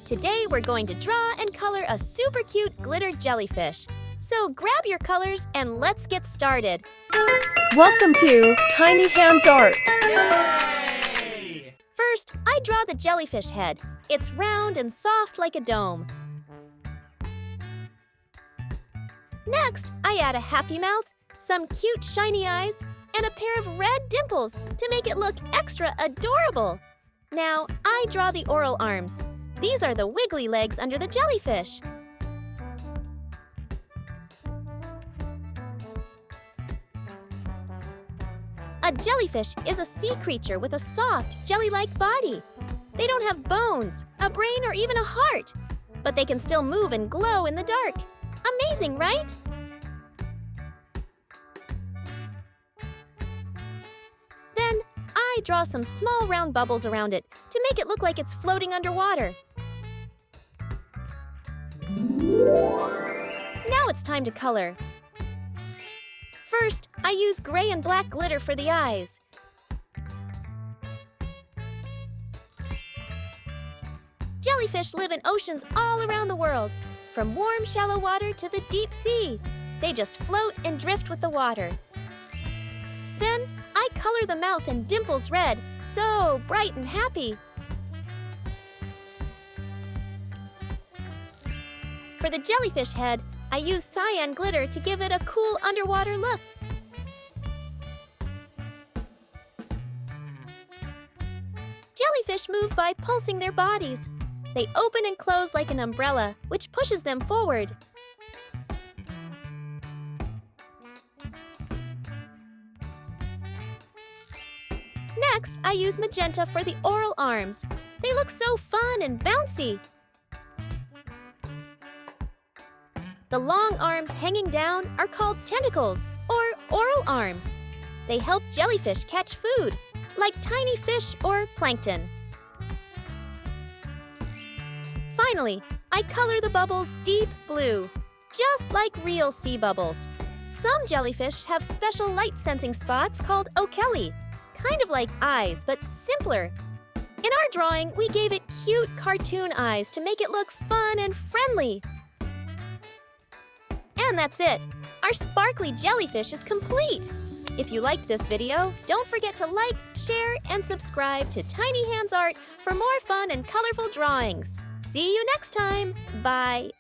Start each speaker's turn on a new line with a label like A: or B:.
A: Today we're going to draw and color a super cute glitter jellyfish. So grab your colors and let's get started.
B: Welcome to Tiny Hands Art.
A: Yay! First, I draw the jellyfish head. It's round and soft like a dome. Next, I add a happy mouth, some cute shiny eyes, and a pair of red dimples to make it look extra adorable. Now, I draw the oral arms. These are the wiggly legs under the jellyfish. A jellyfish is a sea creature with a soft, jelly-like body. They don't have bones, a brain, or even a heart, but they can still move and glow in the dark. Amazing, right? Then, I draw some small round bubbles around it to make it look like it's floating underwater. Now it's time to color. First, I use gray and black glitter for the eyes. Jellyfish live in oceans all around the world, from warm, shallow water to the deep sea. They just float and drift with the water. Then, I color the mouth and dimples red, so bright and happy. For the jellyfish head, I use cyan glitter to give it a cool underwater look. Jellyfish move by pulsing their bodies. They open and close like an umbrella, which pushes them forward. Next, I use magenta for the oral arms. They look so fun and bouncy. The long arms hanging down are called tentacles, or oral arms. They help jellyfish catch food, like tiny fish or plankton. Finally, I color the bubbles deep blue, just like real sea bubbles. Some jellyfish have special light-sensing spots called ocelli, kind of like eyes, but simpler. In our drawing, we gave it cute cartoon eyes to make it look fun and friendly. And that's it. Our sparkly jellyfish is complete. If you liked this video, don't forget to like, share, and subscribe to Tiny Hands Art for more fun and colorful drawings. See you next time. Bye.